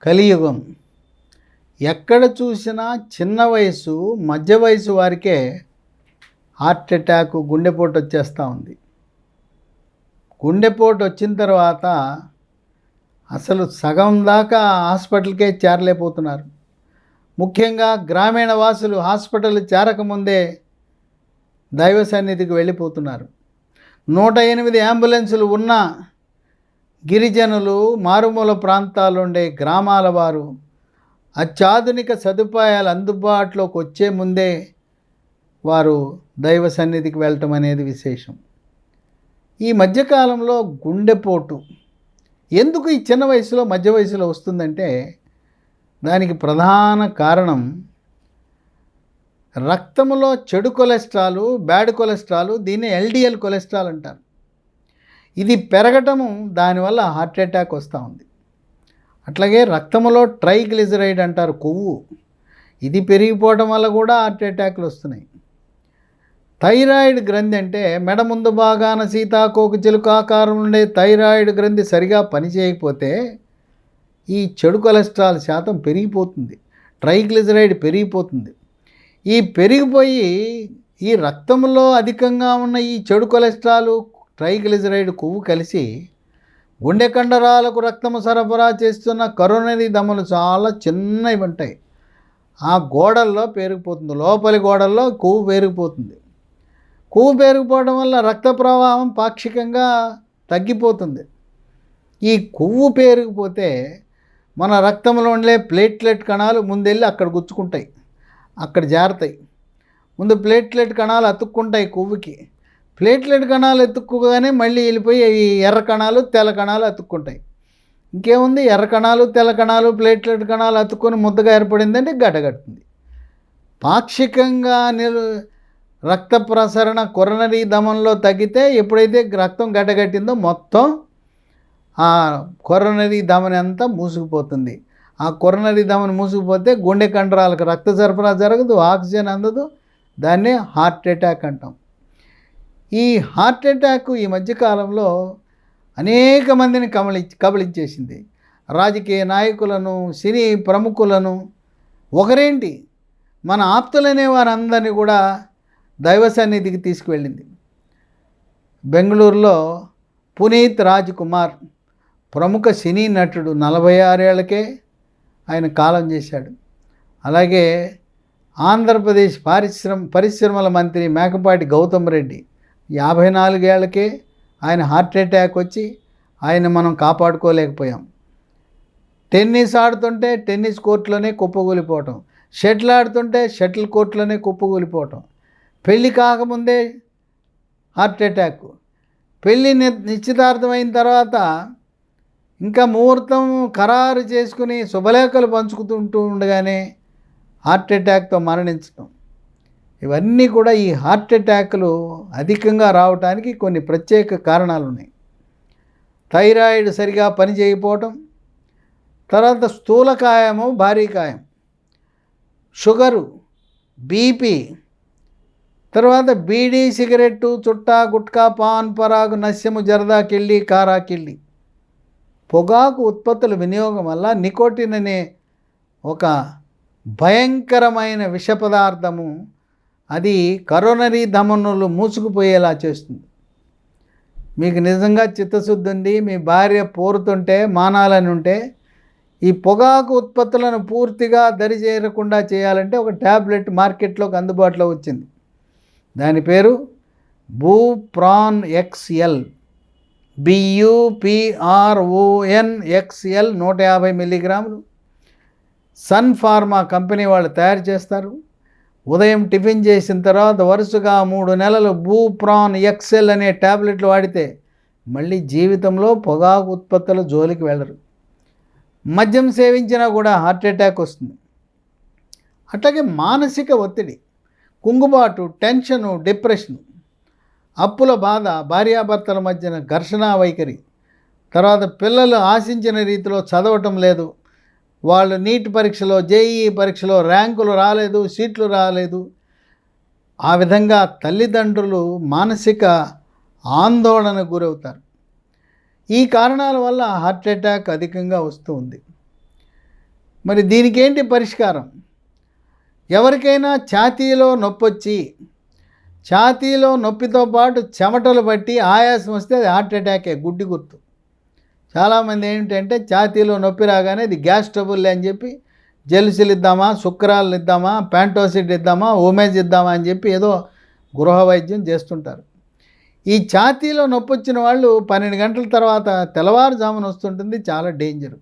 కలియుగం. ఎక్కడ చూసినా చిన్న వయసు, మధ్య వయసు వారికే హార్ట్ అటాక్, గుండెపోటు వచ్చేస్తూ ఉంది. గుండెపోటు వచ్చిన తర్వాత అసలు సగం దాకా హాస్పిటల్కే చేరలేకపోతున్నారు. ముఖ్యంగా గ్రామీణ వాసులు హాస్పిటల్ చేరకముందే దైవ సన్నిధికి వెళ్ళిపోతున్నారు. 108 అంబులెన్సులు ఉన్న గిరిజనులు, మారుమూల ప్రాంతాలుండే గ్రామాల వారు అత్యాధునిక సదుపాయాలు అందుబాటులోకి వచ్చే ముందే వారు దైవ సన్నిధికి వెళ్ళటం అనేది విశేషం. ఈ మధ్యకాలంలో గుండెపోటు ఎందుకు ఈ చిన్న వయసులో, మధ్య వయసులో వస్తుందంటే దానికి ప్రధాన కారణం రక్తంలో చెడు కొలెస్ట్రాలు, బ్యాడ్ కొలెస్ట్రాలు, దీన్ని ఎల్డిఎల్ కొలెస్ట్రాల్ అంటారు. ఇది పెరగటము, దానివల్ల హార్ట్ అటాక్ వస్తూ ఉంది. అట్లాగే రక్తంలో ట్రైగ్లిజరైడ్ అంటారు, కొవ్వు, ఇది పెరిగిపోవడం వల్ల కూడా హార్ట్ అటాక్లు వస్తున్నాయి. థైరాయిడ్ గ్రంథి అంటే మెడ ముందు భాగాన సీతాకోక చిలుక ఆకారం ఉండే థైరాయిడ్ గ్రంథి సరిగా పనిచేయకపోతే ఈ చెడు కొలెస్ట్రాల్ శాతం పెరిగిపోతుంది, ట్రైగ్లిజరైడ్ పెరిగిపోతుంది. ఈ పెరిగిపోయి ఈ రక్తంలో అధికంగా ఉన్న ఈ చెడు కొలెస్ట్రాల్, ట్రైగ్లిజరైడ్ కొవ్వు కలిసి గుండె కండరాలకు రక్తము సరఫరా చేస్తున్న కరోనరీ ధమనులు చాలా చిన్నవి ఉంటాయి, ఆ గోడల్లో పేరుకుపోతుంది, లోపలి గోడల్లో కొవ్వు పేరుకుపోతుంది. కొవ్వు పేరుకుపోవడం వల్ల రక్త ప్రవాహం పాక్షికంగా తగ్గిపోతుంది. ఈ కొవ్వు పేరుకుపోతే మన రక్తంలో ఉండే ప్లేట్లెట్ కణాలు ముందెళ్ళి అక్కడ గుచ్చుకుంటాయి, అక్కడ జారుతాయి. ముందు ప్లేట్లెట్ కణాలు అతుక్కుంటాయి కొవ్వుకి, ప్లేట్లెట్ కణాలు ఎత్తుక్కోగానే మళ్ళీ వెళ్ళిపోయి ఈ ఎర్ర కణాలు, తెల్ల కణాలు అతుక్కుంటాయి. ఇంకేముంది, ఎర్ర కణాలు, తెల్ల కణాలు, ప్లేట్లెట్ కణాలు అతుక్కొని ముద్దగా ఏర్పడిందంటే గడ్డగడుతుంది. పాక్షికంగా రక్త ప్రసరణ కొరనరీ ధమనంలో తగ్గితే ఎప్పుడైతే రక్తం గడ్డగట్టిందో మొత్తం ఆ కొరనరీ ధమని అంతా మూసుకుపోతుంది. ఆ కొరనరీ ధమని మూసుకుపోతే గుండె కండరాలకు రక్త సరఫరా జరగదు, ఆక్సిజన్ అందదు, దాన్నే హార్ట్ అటాక్ అంటాం. ఈ హార్ట్ అటాక్ ఈ మధ్యకాలంలో అనేక మందిని కబళించేసింది. రాజకీయ నాయకులను, సినీ ప్రముఖులను, ఒకరేంటి మన ఆప్తులనే వారందరినీ కూడా దైవ సన్నిధికి తీసుకువెళ్ళింది. బెంగళూరులో పునీత్ రాజ్ కుమార్, ప్రముఖ సినీ నటుడు, 46 ఏళ్లకే ఆయన కాలం చేశాడు. అలాగే ఆంధ్రప్రదేశ్ పరిశ్రమల మంత్రి మేకపాటి గౌతమ్ రెడ్డి 54 ఏళ్లకే ఆయన హార్ట్ అటాక్ వచ్చి ఆయన మనం కాపాడుకోలేకపోయాం. టెన్నిస్ ఆడుతుంటే టెన్నిస్ కోర్టులోనే కుప్పకూలిపోవటం, షటిల్ ఆడుతుంటే షటిల్ కోర్టులోనే కుప్పకూలిపోవటం, పెళ్ళి కాకముందే హార్ట్ అటాక్, పెళ్ళి నిశ్చితార్థమైన తర్వాత ఇంకా ముహూర్తం ఖరారు చేసుకుని శుభలేఖలు పంచుకుంటూ ఉండగానే హార్ట్ అటాక్తో మరణించడం. ఇవన్నీ కూడా ఈ హార్ట్ అటాక్లు అధికంగా రావడానికి కొన్ని ప్రత్యేక కారణాలు ఉన్నాయి. థైరాయిడ్ సరిగా పనిచేయకపోవటం, తర్వాత స్థూలకాయము, భారీకాయం, షుగరు, బీపీ, తర్వాత బీడీ, సిగరెట్టు, చుట్టా, గుట్కా, పాన్ పరాగు, నస్యము, జరదా, కిళ్ళి, కారా కిళ్ళి, పొగాకు ఉత్పత్తుల వినియోగం వల్ల నికోటిన్ అనే ఒక భయంకరమైన విష పదార్థము అది కరోనరీ ధమనులు మూసుకుపోయేలా చేస్తుంది. మీకు నిజంగా చిత్తశుద్ధి ఉంది, మీ భార్య పోరుతుంటే, మానాలని ఉంటే, ఈ పొగాకు ఉత్పత్తులను పూర్తిగా దరి చేరకుండా చేయాలంటే ఒక ట్యాబ్లెట్ మార్కెట్లోకి అందుబాటులో వచ్చింది. దాని పేరు బూప్రాన్ XL, BUPRON XL, 150 మిల్లీగ్రాములు. సన్ ఫార్మా కంపెనీ వాళ్ళు తయారు చేస్తారు. ఉదయం టిఫిన్ చేసిన తర్వాత వరుసగా 3 నెలలు బూప్రాన్ XL అనే ట్యాబ్లెట్లు వాడితే మళ్ళీ జీవితంలో పొగాకు ఉత్పత్తుల జోలికి వెళ్ళరు. మద్యం సేవించినా కూడా హార్ట్ అటాక్ వస్తుంది. అట్లాగే మానసిక ఒత్తిడి, కుంగుబాటు, టెన్షను, డిప్రెషను, అప్పుల బాధ, భార్యాభర్తల మధ్యన ఘర్షణ వైఖరి, తర్వాత పిల్లలు ఆశించిన రీతిలో చదవటం లేదు, వాళ్ళు నీట్ పరీక్షలో, JEE పరీక్షలో ర్యాంకులు రాలేదు, సీట్లు రాలేదు, ఆ విధంగా తల్లిదండ్రులు మానసిక ఆందోళనకు గురవుతారు. ఈ కారణాల వల్ల హార్ట్ అటాక్ అధికంగా వస్తూ ఉంది. మరి దీనికేంటి పరిష్కారం? ఎవరికైనా ఛాతీలో నొప్పొచ్చి ఛాతీలో నొప్పితో పాటు చెమటలు పట్టి ఆయాసం వస్తే అది హార్ట్ అటాకే, గుడ్డి గుర్తు. చాలామంది ఏంటంటే ఛాతీలో నొప్పి రాగానే ఇది గ్యాస్ ట్రబుల్ అని చెప్పి జెలుసిల్ ఇద్దామా, శుక్రాలు ఇద్దామా, ప్యాంటోసిడ్ ఇద్దామా, ఓమేజ్ ఇద్దామా అని చెప్పి ఏదో గృహ వైద్యం చేస్తుంటారు. ఈ ఛాతీలో నొప్పి వచ్చిన వాళ్ళు 12 గంటల తర్వాత తెల్లవారుజామున వస్తుంటుంది, చాలా డేంజరు.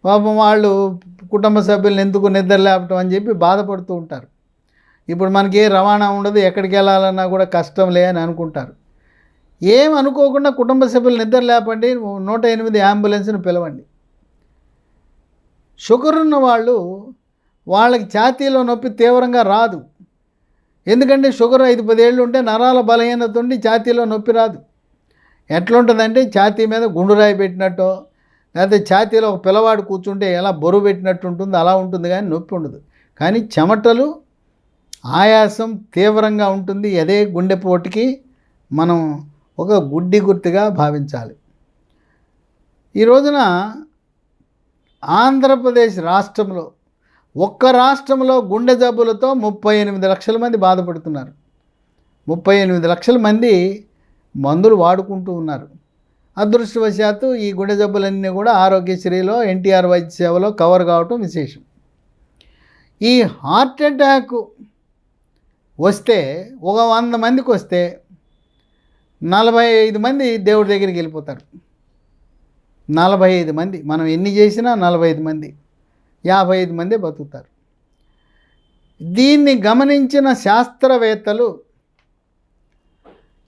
పాపం వాళ్ళు కుటుంబ సభ్యులను ఎందుకు నిద్ర లేపటం అని చెప్పి బాధపడుతూ ఉంటారు. ఇప్పుడు మనకి ఏ రవాణా ఉండదు, ఎక్కడికి వెళ్ళాలన్నా కూడా కష్టంలే అని అనుకుంటారు. ఏం అనుకోకుండా కుటుంబ సభ్యులు నిద్ర లేపండి, 108 అంబులెన్స్ని పిలవండి. షుగర్ ఉన్న వాళ్ళు, వాళ్ళకి ఛాతీలో నొప్పి తీవ్రంగా రాదు. ఎందుకంటే షుగర్ 5-10 ఏళ్ళు ఉంటే నరాల బలహీనత ఉండి ఛాతీలో నొప్పి రాదు. ఎట్లుంటుందంటే ఛాతీ మీద గుండురాయి పెట్టినట్టు, లేకపోతే ఛాతీలో ఒక పిల్లవాడు కూర్చుంటే ఎలా బరువు పెట్టినట్టు ఉంటుంది, అలా ఉంటుంది, కానీ నొప్పి ఉండదు. కానీ చెమటలు, ఆయాసం తీవ్రంగా ఉంటుంది. అదే గుండెపోటుకి మనం ఒక గుడ్డి గుర్తుగా భావించాలి. ఈ రోజున ఆంధ్రప్రదేశ్ రాష్ట్రంలో, ఒక్క రాష్ట్రంలో గుండె జబ్బులతో 38 లక్షల మంది బాధపడుతున్నారు. 38 లక్షల మంది మందులు వాడుకుంటూ ఉన్నారు. అదృష్టవశాత్తు ఈ గుండె జబ్బులన్నీ కూడా ఆరోగ్యశ్రీలో, ఎన్టీఆర్ వైద్య సేవలో కవర్ కావటం విశేషం. ఈ హార్ట్ అటాక్ వస్తే, ఒక 100 మందికి వస్తే 45 మంది దేవుడి దగ్గరికి వెళ్ళిపోతారు. 45 మంది, మనం ఎన్ని చేసినా 45 మంది, 55 మంది బతుకుతారు. దీన్ని గమనించిన శాస్త్రవేత్తలు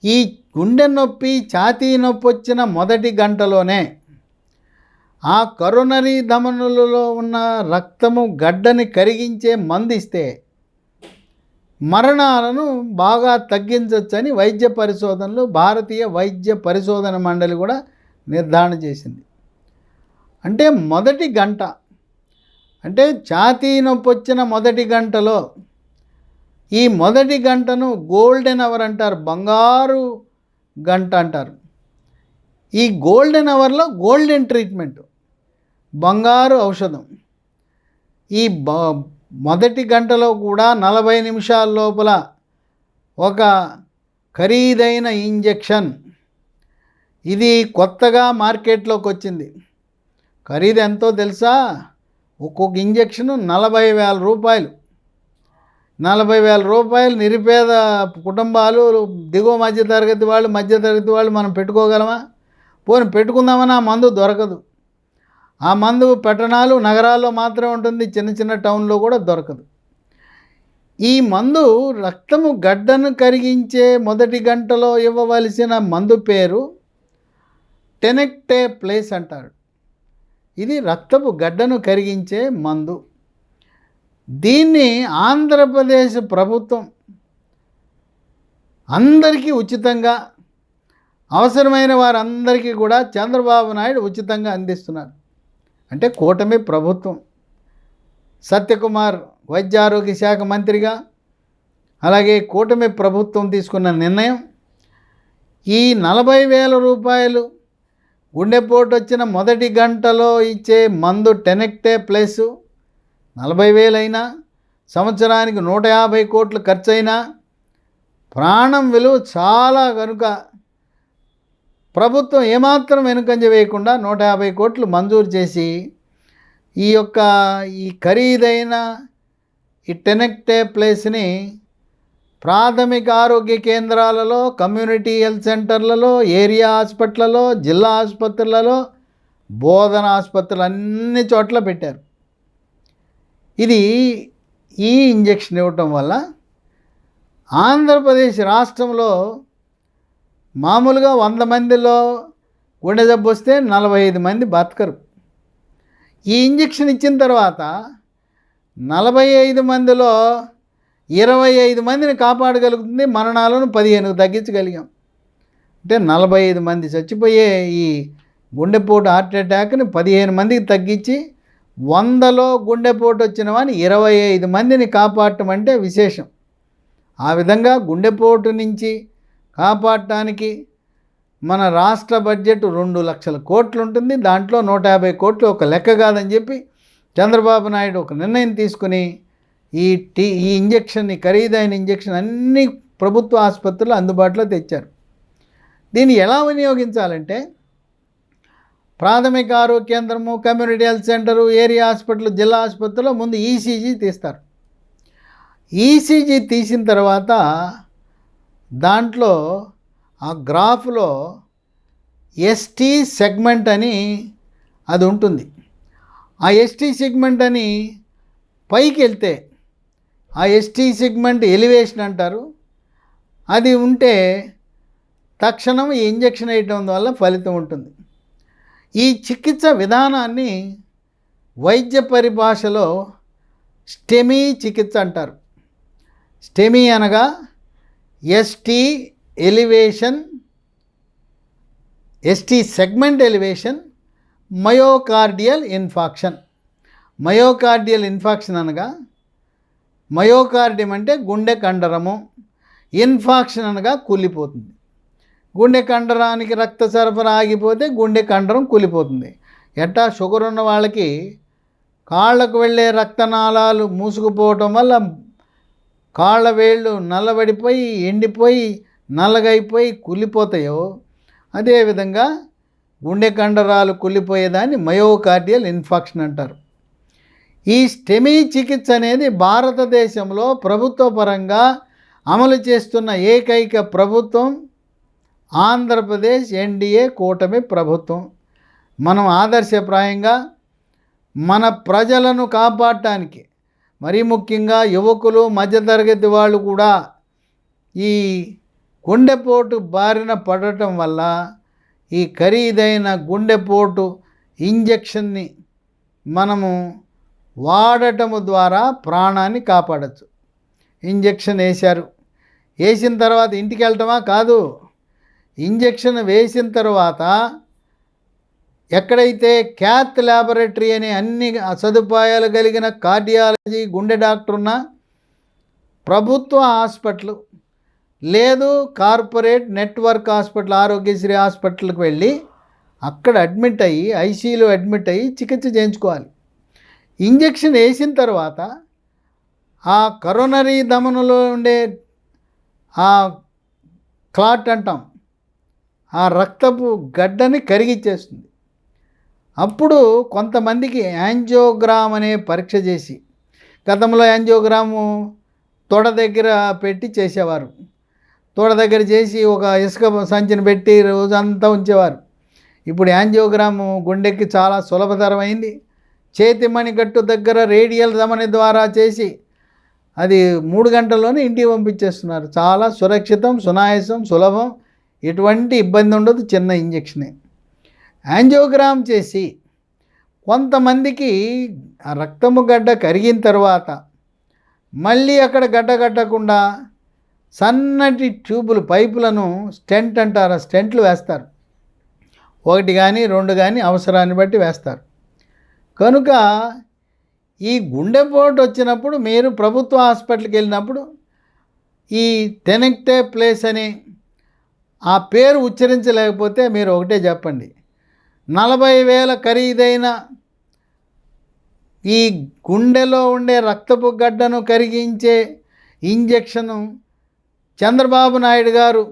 ఈ గుండె నొప్పి, ఛాతీ నొప్పి వచ్చిన మొదటి గంటలోనే ఆ కరోనరీ ధమనులలో ఉన్న రక్తము గడ్డని కరిగించే మందు ఇస్తే మరణాలను బాగా తగ్గించవచ్చని వైద్య పరిశోధనలు, భారతీయ వైద్య పరిశోధన మండలి కూడా నిర్ధారణ చేసింది. అంటే మొదటి గంట, అంటే ఛాతీ నొప్పి వచ్చిన మొదటి గంటలో, ఈ మొదటి గంటను గోల్డెన్ అవర్ అంటారు, బంగారు గంట అంటారు. ఈ గోల్డెన్ అవర్లో గోల్డెన్ ట్రీట్మెంట్, బంగారు ఔషధం. ఈ మొదటి గంటలో కూడా 40 నిమిషాల లోపల ఒక ఖరీదైన ఇంజెక్షన్, ఇది కొత్తగా మార్కెట్లోకి వచ్చింది. ఖరీదు ఎంతో తెలుసా? ఒక్కొక్క ఇంజెక్షన్ 40,000 రూపాయలు. 40,000 రూపాయలు నిరుపేద కుటుంబాలు, దిగువ మధ్యతరగతి వాళ్ళు మనం పెట్టుకోగలమా? పోనీ పెట్టుకుందామని ఆ మందు దొరకదు. ఆ మందు పట్టణాలు, నగరాల్లో మాత్రమే ఉంటుంది, చిన్న చిన్న టౌన్లో కూడా దొరకదు. ఈ మందు రక్తము గడ్డను కరిగించే మొదటి గంటలో ఇవ్వవలసిన మందు పేరు టెనెక్టేప్లేస్ అంటారు. ఇది రక్తపు గడ్డను కరిగించే మందు. దీన్ని ఆంధ్రప్రదేశ్ ప్రభుత్వం అందరికీ ఉచితంగా, అవసరమైన వారందరికీ కూడా చంద్రబాబు నాయుడు ఉచితంగా అందిస్తున్నారు. అంటే కూటమి ప్రభుత్వం, సత్యకుమార్ వైద్య ఆరోగ్య శాఖ మంత్రిగా, అలాగే కూటమి ప్రభుత్వం తీసుకున్న నిర్ణయం, ఈ 40,000 రూపాయలు గుండెపోటు వచ్చిన మొదటి గంటలో ఇచ్చే మందు టెనెక్టేప్లేస్ 40,000 అయినా, సంవత్సరానికి 150 కోట్లు ఖర్చు అయినా ప్రాణం విలువ చాలా కనుక ప్రభుత్వం ఏమాత్రం వెనుకంజ వేయకుండా 150 కోట్లు మంజూరు చేసి ఈ ఖరీదైన ఈ టెనెక్టేప్లేస్ని ప్రాథమిక ఆరోగ్య కేంద్రాలలో, కమ్యూనిటీ హెల్త్ సెంటర్లలో, ఏరియా హాస్పిటళ్లలో, జిల్లా ఆసుపత్రులలో, బోధన ఆసుపత్రులు అన్ని చోట్ల పెట్టారు. ఈ ఇంజెక్షన్ ఇవ్వటం వల్ల ఆంధ్రప్రదేశ్ రాష్ట్రంలో మామూలుగా 100 మందిలో గుండె జబ్బు వస్తే 45 మంది బతకరు. ఈ ఇంజెక్షన్ ఇచ్చిన తర్వాత 45 మందిలో 25 మందిని కాపాడగలుగుతుంది, మరణాలను 15కు తగ్గించగలిగాం. అంటే 45 మంది చచ్చిపోయే ఈ గుండెపోటు హార్ట్ అటాక్ని 15 మందికి తగ్గించి 100లో గుండెపోటు వచ్చిన వాడిని 25 మందిని కాపాడటం అంటే విశేషం. ఆ విధంగా గుండెపోటు నుంచి కాపాడటానికి మన రాష్ట్ర బడ్జెట్ 2 లక్షల కోట్లు ఉంటుంది. దాంట్లో 150 కోట్లు ఒక లెక్క కాదని చెప్పి చంద్రబాబు నాయుడు ఒక నిర్ణయం తీసుకుని ఈ ఇంజక్షన్ని, ఖరీదైన ఇంజక్షన్ అన్ని ప్రభుత్వ ఆసుపత్రులు అందుబాటులో తెచ్చారు. దీన్ని ఎలా వినియోగించాలంటే ప్రాథమిక ఆరోగ్య కేంద్రము, community health centre, area hospital, జిల్లా ఆసుపత్రిలో ముందు ఈసీజీ తీస్తారు. ఈసీజీ తీసిన తర్వాత దాంట్లో ఆ గ్రాఫ్లో ఎస్టీ సెగ్మెంట్ అని అది ఉంటుంది. ఆ ఎస్టీ సెగ్మెంట్ అని పైకి వెళ్తే ఆ ఎస్టీ సెగ్మెంట్ ఎలివేషన్ అంటారు. అది ఉంటే తక్షణం ఈ ఇంజక్షన్ వేయటం వల్ల ఫలితం ఉంటుంది. ఈ చికిత్స విధానాన్ని వైద్య పరిభాషలో స్టెమీ చికిత్స అంటారు. స్టెమీ అనగా ST elevation, ST segment elevation, myocardial infarction. Myocardial infarction అనగా మయోకార్డియం అంటే గుండె కండరము, ఇన్ఫాక్షన్ అనగా కూలిపోతుంది. గుండె కండరానికి రక్త సరఫరా ఆగిపోతే గుండె కండరం కూలిపోతుంది. ఎట్టా షుగర్ ఉన్న వాళ్ళకి కాళ్ళకు వెళ్ళే రక్తనాళాలు మూసుకుపోవటం వల్ల కాళ్ళ వేళ్ళు నల్లబడిపోయి, ఎండిపోయి, నల్లగైపోయి కూలిపోతాయో అదేవిధంగా గుండె కండరాలు కూలిపోయేదాన్ని మయోకార్డియల్ ఇన్ఫాక్షన్ అంటారు. ఈ స్టెమీ చికిత్స అనేది భారతదేశంలో ప్రభుత్వ పరంగా అమలు చేస్తున్న ఏకైక ప్రభుత్వం ఆంధ్రప్రదేశ్ ఎన్డీఏ కూటమి ప్రభుత్వం. మనం ఆదర్శప్రాయంగా మన ప్రజలను కాపాడటానికి, మరీ ముఖ్యంగా యువకులు, మధ్యతరగతి వాళ్ళు కూడా ఈ గుండెపోటు బారిన పడటం వల్ల ఈ ఖరీదైన గుండెపోటు ఇంజక్షన్ని మనము వాడటము ద్వారా ప్రాణాన్ని కాపాడచ్చు. ఇంజక్షన్ వేశారు, వేసిన తర్వాత ఇంటికి వెళ్ళటమా కాదు, ఇంజక్షన్ వేసిన తర్వాత ఎక్కడైతే క్యాత్ ల్యాబొరేటరీ అనే అన్ని సదుపాయాలు కలిగిన కార్డియాలజీ, గుండె డాక్టర్ ఉన్న ప్రభుత్వ హాస్పిటల్ లేదు కార్పొరేట్ నెట్వర్క్ హాస్పిటల్, ఆరోగ్యశ్రీ హాస్పిటల్కి వెళ్ళి అక్కడ అడ్మిట్ అయ్యి ఐసీయూలో అడ్మిట్ అయ్యి చికిత్స చేయించుకోవాలి. ఇంజక్షన్ వేసిన తర్వాత ఆ కరోనరీ ధమనులో ఉండే ఆ క్లాట్ అంటాం, ఆ రక్తపు గడ్డని కరిగిచ్చేస్తుంది. అప్పుడు కొంతమందికి యాంజియోగ్రామ్ అనే పరీక్ష చేసి, గతంలో యాంజియోగ్రాము తొడ దగ్గర పెట్టి చేసేవారు. తొడ దగ్గర చేసి ఒక ఇసుక సంచిని పెట్టి రోజంతా ఉంచేవారు. ఇప్పుడు యాంజియోగ్రాము గుండెకి చాలా సులభతరమైంది. చేతి మణికట్టు దగ్గర రేడియల్ ధమని ద్వారా చేసి అది 3 గంటల్లోనే ఇంటికి పంపించేస్తున్నారు. చాలా సురక్షితం, సునాయాసం, సులభం, ఎటువంటి ఇబ్బంది ఉండదు. చిన్న ఇంజక్షనే. యాంజియోగ్రామ్ చేసి కొంతమందికి ఆ రక్తము గడ్డ కరిగిన తర్వాత మళ్ళీ అక్కడ గడ్డ కట్టకుండా సన్నటి ట్యూబులు, పైపులను స్టెంట్ అంటారు, ఆ స్టెంట్లు వేస్తారు. 1 కానీ 2 కానీ అవసరాన్ని బట్టి వేస్తారు. కనుక ఈ గుండెపోటు వచ్చినప్పుడు మీరు ప్రభుత్వ హాస్పిటల్కి వెళ్ళినప్పుడు ఈ టెనెక్టే ప్లేస్ అని ఆ పేరు ఉచ్చరించలేకపోతే మీరు ఒకటే చెప్పండి, 40,000 ఖరీదైన ఈ గుండెలో ఉండే రక్తపు గడ్డను కరిగించే ఇంజెక్షను చంద్రబాబు నాయుడు గారు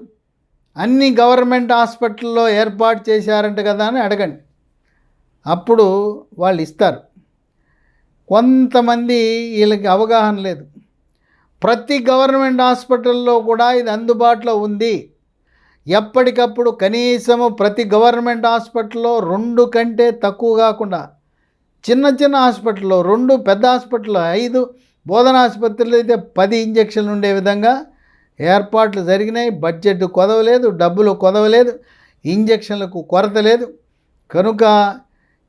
అన్ని గవర్నమెంట్ హాస్పిటల్లో ఏర్పాటు చేశారంట కదా అని అడగండి. అప్పుడు వాళ్ళు ఇస్తారు. కొంతమంది వీళ్ళకి అవగాహన లేదు. ప్రతి గవర్నమెంట్ హాస్పిటల్లో కూడా ఇది అందుబాటులో ఉంది. ఎప్పటికప్పుడు కనీసము ప్రతి గవర్నమెంట్ హాస్పిటల్లో 2 కంటే తక్కువ కాకుండా, చిన్న చిన్న హాస్పిటల్లో 2, పెద్ద హాస్పిటల్లో 5, బోధన ఆసుపత్రులు అయితే 10 ఇంజక్షన్లు ఉండే విధంగా ఏర్పాట్లు జరిగినాయి. బడ్జెట్ కొదవలేదు, డబ్బులు కొదవలేదు, ఇంజక్షన్లకు కొరత లేదు. కనుక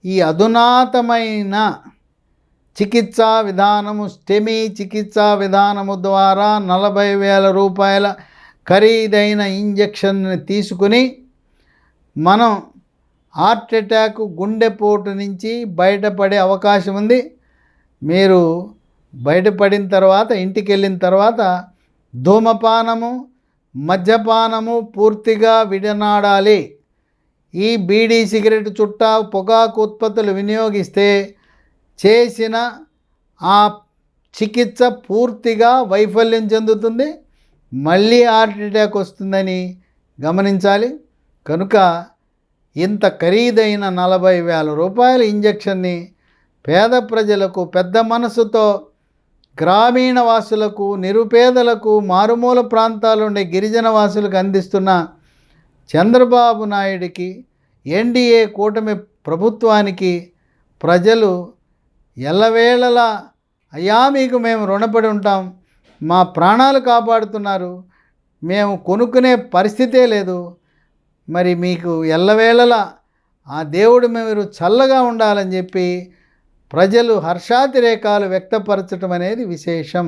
ఈ అధునాతమైన చికిత్సా విధానము, స్టెమీ చికిత్సా విధానము ద్వారా 40,000 రూపాయల ఖరీదైన ఇంజక్షన్ని తీసుకుని మనం హార్ట్ అటాక్, గుండెపోటు నుంచి బయటపడే అవకాశం ఉంది. మీరు బయటపడిన తర్వాత, ఇంటికి వెళ్ళిన తర్వాత ధూమపానము, మద్యపానము పూర్తిగా విడనాడాలి. ఈ బీడీ, సిగరెట్, చుట్ట, పొగాకు ఉత్పత్తులు వినియోగిస్తే చేసిన ఆ చికిత్స పూర్తిగా వైఫల్యం చెందుతుంది, మళ్ళీ హార్ట్ అటాక్ వస్తుందని గమనించాలి. కనుక ఇంత ఖరీదైన 40,000 రూపాయల ఇంజెక్షన్ని పేద ప్రజలకు, పెద్ద మనసుతో గ్రామీణ వాసులకు, నిరుపేదలకు, మారుమూల ప్రాంతాలు ఉండే గిరిజన వాసులకు అందిస్తున్న చంద్రబాబు నాయుడికి, ఎన్డీఏ కూటమి ప్రభుత్వానికి ప్రజలు ఎల్లవేళలా అయ్యా మీకు మేము రుణపడి ఉంటాం, మా ప్రాణాలు కాపాడుతున్నారు, మేము కొనుక్కునే పరిస్థితే లేదు, మరి మీకు ఎల్లవేళలా ఆ దేవుడు మీరు చల్లగా ఉండాలని చెప్పి ప్రజలు హర్షాతిరేకాలు వ్యక్తపరచడం అనేది విశేషం.